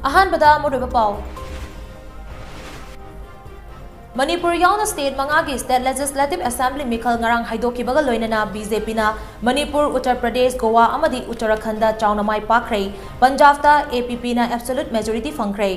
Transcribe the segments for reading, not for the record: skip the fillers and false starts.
ꯑꯍꯥꯟꯕꯗ ꯃꯔꯨꯑꯣꯏꯕ ꯄꯥꯎ ꯃꯅꯤꯄꯨꯔ ꯌꯥꯎꯅ ꯁ꯭ꯇꯦꯠ ꯃꯉꯥꯒꯤ ꯁ꯭ꯇꯦꯠ ꯂꯦꯖꯤꯁꯂꯦꯇꯤꯚ ꯑꯦꯁꯦꯝꯕ꯭ꯂꯤ ꯃꯤꯈꯜ ꯉꯔꯥꯡ ꯍꯥꯏꯗꯣꯛꯈꯤꯕꯒ ꯂꯣꯏꯅꯅ ꯕꯤꯖꯦꯄꯤꯅ ꯃꯅꯤꯄꯨꯔ, ꯎꯠꯇꯔ ꯄ꯭ꯔꯗꯦꯁ, ꯒꯣꯋꯥ ꯑꯃꯗꯤ ꯎꯠꯇꯔꯈꯟꯗ ꯆꯥꯎꯅ ꯃꯥꯏ ꯄꯥꯛꯈ꯭ꯔꯦ꯫ ꯄꯟꯖꯥꯕꯇ APPꯅ ꯑꯦꯕꯁꯣꯂꯨꯠ ꯃꯦꯖꯣꯔꯤꯇꯤ ꯐꯪꯈ꯭ꯔꯦ꯫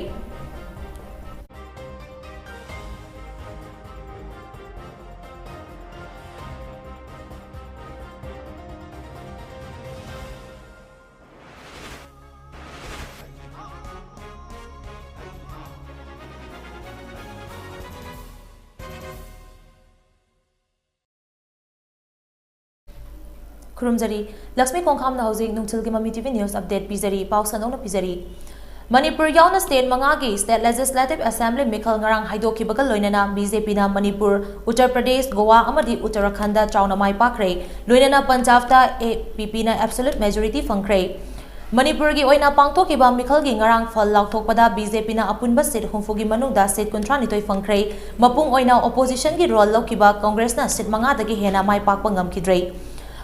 खुरुमजरी लक्ष्मी कोंखाम हौजिक नुंगथिलगी ममी टीवी न्यूज अपडेट पिजरी पाउ सनौना पिजरी मणिपुर यावना स्टेट मंगागी स्टेट लेजिस्लेटिव असेंबली मिखल ngarang हाइदोखिबगा लोइनना बीजेपी ना मणिपुर, उत्तर प्रदेश, गोवा अमदी उत्तराखंड चाउना माई पाखरे लोइनना पंजाबता APP ना एब्सोल्यूट मेजॉरिटी फंखरे। मणिपुर की ओइना पांगथोकिबा मिखलगी ngarang फल लाउथोकपदा बीजेपी ना अपुनबा सीट हुंफुगी मनुंगदा सीट 39 फंखरे। मपुंग ओइना ओपोजिशन की रोल लौकिबा कांग्रेस ना सीट मंगादगी हेना माई पाकपा ngamखिद्रे।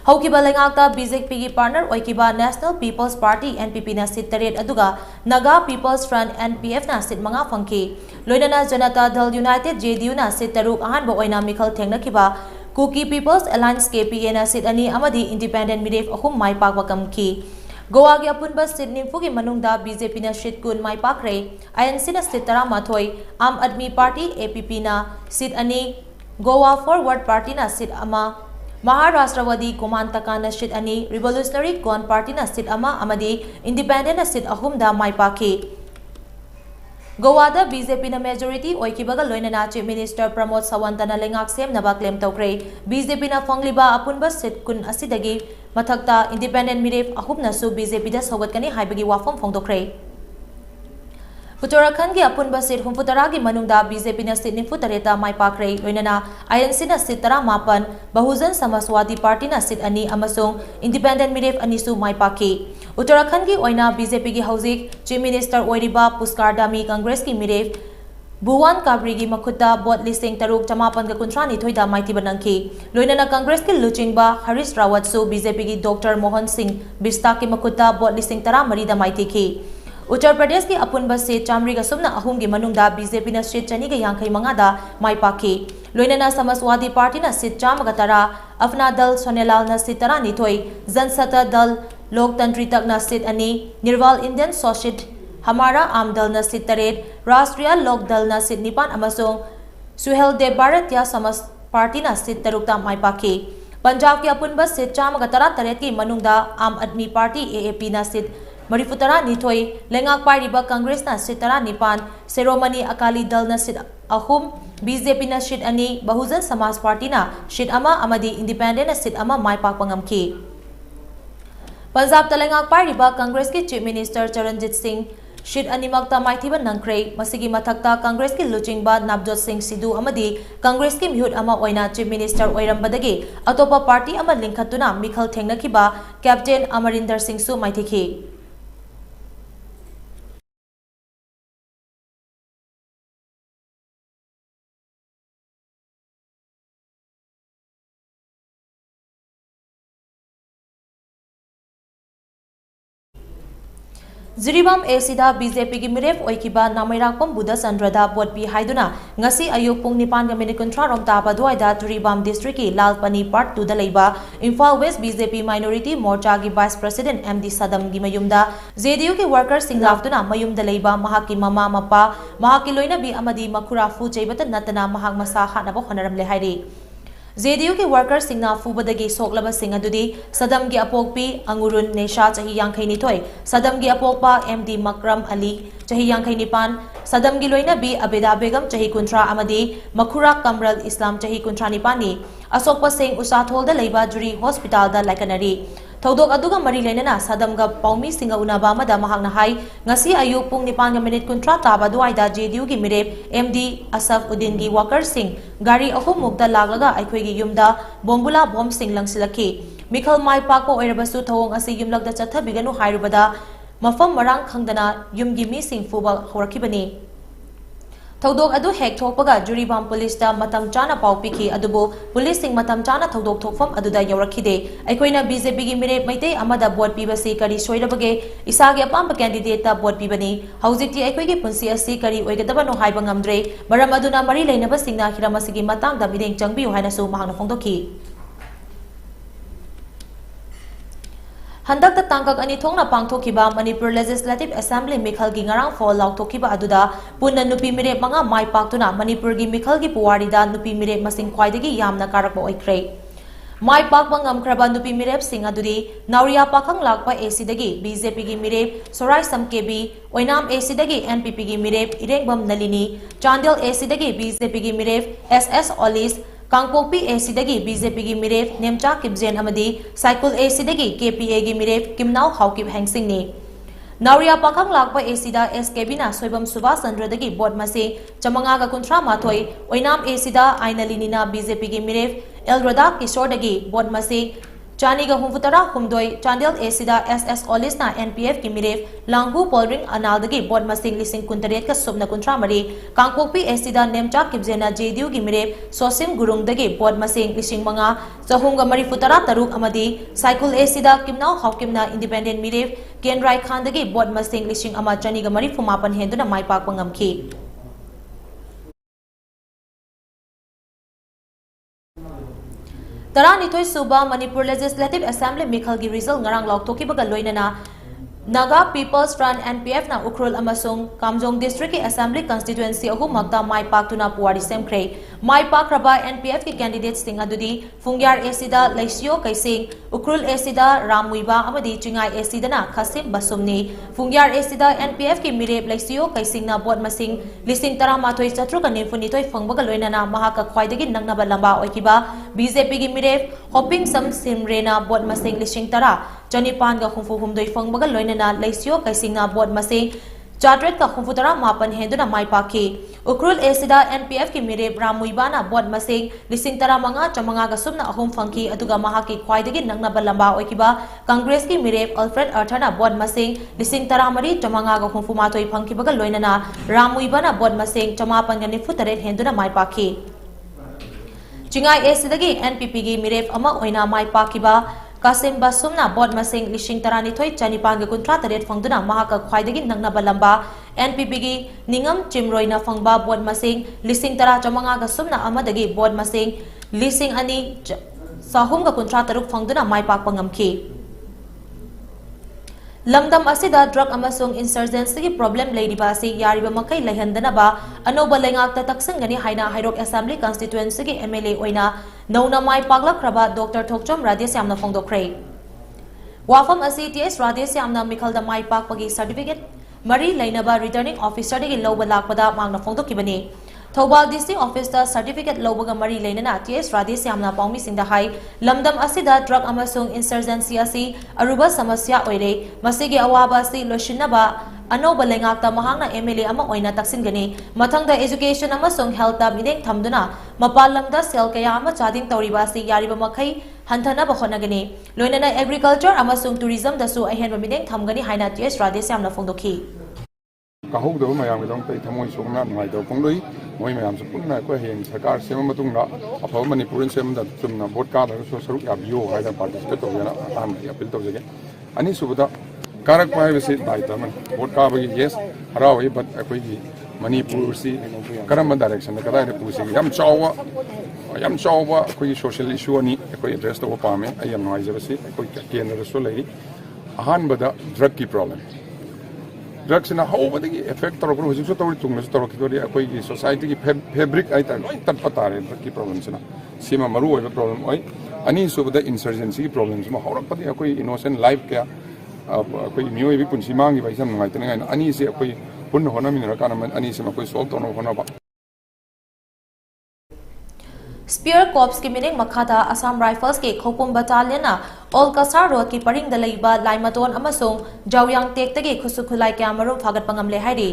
हौकिबा लेंगाकता बीजेपी की पार्टनर ओइकिबा नेशनल पीपल्स पार्टी NPP ना सीट 8 अदुगा नागा पीपल्स फ्रंट NPF ना सीट 5 फंखि। लोइनना जनता दल यूनाइटेड JDU ना सीट 3 अहानबा ओइना मिखल थेंगनखिबा कुकी पीपल्स अलायंस KPA ना सीट 2 अमदी इंडिपेंडेंट मिरेफ 3 माई पाकबा कमखि। गोवा की अपुनबा सीट 90 की मनुंगदा बीजेपी ना सीट 10 माई पाखरे। INC ना seat 13, Aam Aadmi party APP ना सीट 2, गोवा फॉरवर्ड पार्टी ना सीट 1, महाराष्ट्रवादी गोमांतका ना सीट 2, रिवोल्यूशनरी गॉन पार्टी ना सीट 1 अमदी इंडिपेंडेंट ना सीट 3 दा माई पाखि। गोवादा बीजेपी ना मेजॉरिटी ओइकिबगा लोइनना चीफ मिनिस्टर प्रमोद सावंतना लेंगाक सेमनबा क्लेम तौखरे। बीजेपी ना फंगलिबा अपुनबा सीट 10 असिदगी मथक्ता इंडिपेंडेंट मिरेफ 3 नसु बीजेपी दा सौगतकनी हाइबगी वाफम फोंदोखरे। उत्तराखंड की अपुनबा सीट 39 की मनुंगदा बीजेपी ना सीट 93 माई पाखरे लोइनना INC ना सीट 19, बहुजन समाजवादी पार्टी ना सीट 2 अमसुंग इंडिपेंडेंट मिरेफ 2 सु माई पाखि। उत्तराखंड की ओइना बीजेपी की हौजिक चीफ मिनिस्टर ओइरिबा पुष्कर दामी कांग्रेस की मिरेफ भुवन काबरी की मखुता बोट लिसिंग 3,952 दा माइथिबा नंखि। लोइनना कांग्रेस की लुचिंगबा हरीश रावत सु बीजेपी की डॉक्टर मोहन सिंह बिस्ता की मखुता बोट लिसिंग 13 दा माइथिखि। उत्तर प्रदेश की अपुनबा सीट 302 की मनुंगदा बीजेपी ना सीट 255 दा माई पाखि। लोइनना समाजवादी पार्टी ना सीट 110, अपना दल सोनेलाल ना सीट 12, जनसत्ता दल लोकतंत्रितक ना सीट 2, निर्वाल इंडियन सोशलिस्ट हमारा आम दल ना सीट 3, राष्ट्रीय लोक दल ना सीट 9 अमसुंग सुहेल देव भारतीय समाज पार्टी ना सीट 3 दा माई पाखि। पंजाब की अपुनबा सीट 113 की मनुंगदा आम आदमी पार्टी AAP ना सीट 42, लेंगाक पाइरिबा कांग्रेस ना सीट 19, सेरोमनी अकाली दल ना सीट 3, बीजेपी ना सीट 2, बहुजन समाज पार्टी ना सीट 1 अमदी इंडिपेंडेंट ना सीट 1 माई पाकपा ngamखि। पंजाब तलेंगाक पाइरिबा कांग्रेस की chief minister Charanjit Singh seat 2 माइथिबा नंखरे। मसिगी मथक्ता कांग्रेस की लुचिंगबा नवजोत सिंह सिद्धू अमदी कांग्रेस की मिहुत अमा ओइना चीफ मिनिस्टर ओइरंबदगी अतोपा पार्टी अमा लिंखतुना मिखल थेंगनखिबा कैप्टन अमरिंदर सिंह सु माइथिखि। जिरीबाम एसीदा बीजेपी की मिरेफ ओइकिबा नामैराकपम बुद्ध चंद्रदा बोटपी हाइदुना ngasi ayuk pung 9:30 rom taba duaida Jiribam district की लालपनी पार्ट 2 दा लेबा Imphal west BJP minority Morcha की वाइस प्रेसिडेंट MD सदम की मयुमदा JDU के वर्कर सिंगलाफ्तुना मयुमदा लेबा महाकी ममा मपा महाकी लोइनबी अमदी मखुराफु चैबत नतना महाक मसा हानबा होनरमले हाइरी। JDU के वर्कर सिंगना फुबदगी सोकलबा सिंग अदुदी सदम की अपोकपी अंगुरुन नेशा चही 52, सदम की अपोकपा MD मकरम अली चही 59, सदम की लोइनबी अबेदा बेगम चही 30 अमदी मखुरा कमरल इस्लाम चही 39 असोकपा सिंग उसाथोलदा लेबा जुरी हॉस्पिटल दा लाइकनरी। थौदोक अदुगा मरी लेनना सदमगा पौमी सिंगा उनाबा मदा महाकना हाई ngasi ayuk pung 9:30 ताबा दुआइदा JDU की मिरेप MD असफ उद्दीन की वर्कर सिंग गाड़ी अहुम मुक्ता लागलगा अखोइगी युमदा बोम्बुला बॉम सिंग लंगसिलखि। मिखल माई पाको ओइरबसु थौंग असि युमलगदा चथबिगनु हाइरुबदा मफम मरांग खंगदना युमगी मी सिंग फुबा होरखिबनी। Thodok adu hek thokpaga Juribam police da matam chana pau piki adubo police sing matam chana thodok thokfam aduda yawrakhide aikoina BJP gi mire maite amada vote pibasi kari soirabage isage apamba candidate ta vote pibani haujikti aikoi gi punsi asi kari oigadaba no haiba ngamdre maram aduna mari leinaba singna hiramasigi matang da bideng changbiu haina su mahangna phongdokhi Handak ta tangkak ani thongna pangthokiba Manipur Legislative Assembly Mikhal gi ngarang fall lauthokiba aduda punna nupi mire manga mai paktuna Manipur gi Mikhal gi puwari da nupi mire masing khwaidagi yamna karakba oikre mai pakba ngamkraba nupi mire sing adudi Nauria pakhang lakpa AC dagi BJP gi mire Sorai Samkebi Oinam AC dagi NPP gi mire Irengbam Nalini Chandel AC dagi BJP gi mire SS Olis Kangpokpi AC dagi BJP gi miref Nemcha Kibjen amadi Cycle AC dagi KPA gi miref Kimnau Haukip Hangsing ni Nauria pakhang lakpa AC da SKB na Soibam Subhas Chandra dagi board masi chamanga ga kuntra mathoi Oinam AC da Ainalini na BJP gi miref Elroda Kishore dagi board masi Chani ga humfutara humdoi Chandel AC da SS Olis na NPF ki miref Langhu Polring Anal dagi board masing lising kuntaret ka subna kuntra mari Kangpokpi AC da Nemcha Kibjena JDU gi miref Sosim Gurung dagi board masing lising manga Zahunga mari futara taruk amadi Cycle AC da Kimnau Haukimna Independent miref Kenrai Khan dagi board masing lising ama chani ga mari fumapan henduna mai pak pangamki Taranithoi Suba Manipur Legislative Assembly Mikhal gi result ngarang lauthoki baga loinana Naga People's Front NPF na Ukrul amasung Kamjong District Assembly Constituency ahum magda mai paktuna puwari semkre mai pakraba NPF ki candidates sing adudi Fungyar Esida Laisio Kaising Ukrul Esida Ramuiba amadi Chingai Esida na Khasim Basumni Fungyar Esida NPF ki Mireb Laisio Kaising na board masing lising taramathoi chatru kani funitoi phangbaga loinana mahaka khwaidagi nangnaba lamba oikiba BJP gi Mireb Hopping Sam Simrena board masing lising tara Chanipan ga khumfu humdoi phangbaga loinana Laisio Kaisingna board masing Chatret ka khumfutara mapan henduna mai pakhi Ukrul Esida NPF ki Mireb Ramuibana board masing lising tara manga chamanga ga sumna ahum phangki aduga mahaki khwaidagi nangna balamba oikiba Congress ki Mireb Alfred Arthana board masing lising tara mari chamanga ga khumfu matoi phangki baga loinana Ramuibana board masing chamapan ga nifutaret henduna mai pakhi Chingai Esidagi NPP gi Mireb ama oina mai pakhiba Kasim Basumna board masing lising taranithoi chanipan ga kuntra taret phangduna mahaka khwaidagi nangna balamba NPP gi Ningam Chimroina phangba board masing lising tara chamanga ga sumna amadagi board masing lising ani sahum ga kuntra taruk phangduna mai pak pangamki Lamdam asida drug amasung insurgency gi problem leidiba asi yariba makai lehandana ba anoba lengak ta taksangani haina Hairok Assembly constituency gi MLA oina Nauna mai paglakraba Dr. Thokchom Radhesyamna phongdokre Wafam asi TS Radhesyamna Mikhal da mai pakpagi certificate mari leinaba returning officer gi loba lakpada mangna phongdokibani Thobal District Office da certificate lobaga mari leinana TS Radhesyamna paumi singda hai lamdam asida drug amasung insurgency asi aruba samasya oire masigi awaba asi loshinaba anoba lengakta mahangna MLA ama oina taksingani mathangda education amasung health da mideng thamduna mapalamda sel kaya ama chading tawriba asi yariba makai hanthana bahonagani loinana agriculture amasung tourism da su ahenba mideng thamgani haina TS Radhesyamna phongdokhi kahugdaba mayam gidong tai thamoi songna ngai do pongloi moi mayam su punna ko hen sarkar sema matung na aphaw Manipurin sem da chumna vote ka da so saruk ya bio hai da participate to yana am appeal to jege ani subada karak pai bese dai ta man vote ka bagi yes harawai but akoi gi Manipur si karam direction da kadai pu si yam chawa akoi social issue ani akoi address to pa me ayam noi je bese akoi kendra so lei ahan bada drug ki problem Drugs na how bad effect taro ko hujik so tawri tungna so taro ki akoi society ki fabric ai ta tat patare drug ki problems na sima maru oi problem oi ani so the insurgency problems ma horak pati akoi innocent life kya akoi mioi bi punsi mangi bai sam ngai tena ani se akoi pun hona min ra kana ani se akoi solve tono hona ba Spear Corps ki mining makhada Assam Rifles ke Khopum Battalion na All Kasar Road ki paring da leiba Laimaton amasung Jawyang Tek tagi khusukhulai kya marum phagat pangamle hairi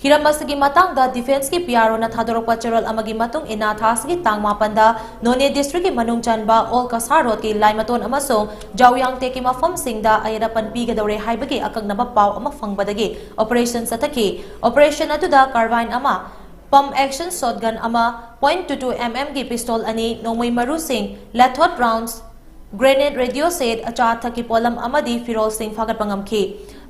Hiramasagi matang da defense ki PRO na thadorok patrol amagi matung ina thasgi tangma panda None district ki manung chanba All Kasar Road ki Laimaton amasung Jawyang Tek ki mafam singda ayara panpi ga dore haibagi akang naba paw ama fangbadagi operation sataki operation atuda carbine ama pump action shotgun ama .22 mm gi pistol ani nongmai maru sing lathot rounds grenade radio set acha thaki polam amadi firol sing fagat pangamki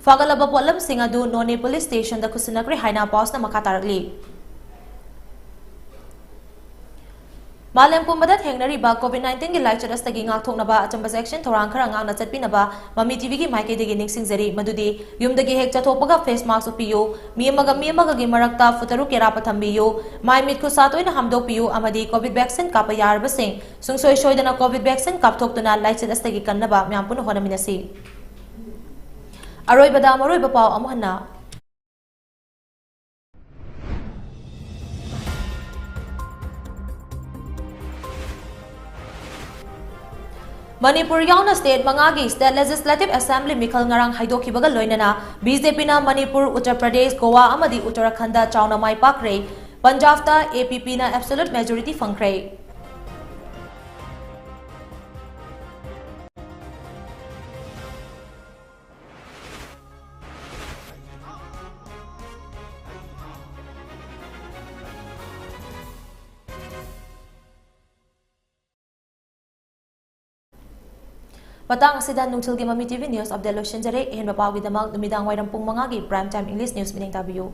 fagalaba polam sing adu none police station da kusinakri haina paus na makatarakli Malam pumadat hengnari ba COVID-19 gi lai chadas tagi ngak thok na ba achamba section thorang khara ngak na chatpi na ba Mami TV gi maike de gi ningsing jari madudi yum dagi hek chathopaga face mask upiyo mi amaga gi marakta futaru kera pathambiyo mai mit ku satoi na hamdo piyo amadi COVID vaccine kapa yar ba sing sungsoi soidana COVID vaccine kap thok tuna lai chadas tagi kanna ba myam pun hona minasi aroi bada maroi ba paw amuhanna Manipur yauna state mangagi state legislative assembly mikhal ngarang haidoki baga loinana BJP na Manipur Uttar Pradesh Goa amadi Uttarakhand chauna mai pakre Punjab ta APP na absolute majority fangkre Patang asida nungtil gi Mami TV News update lo shenjare ehin bapawgi damal numidang wairam pung mangagi prime time English news mining tabiyo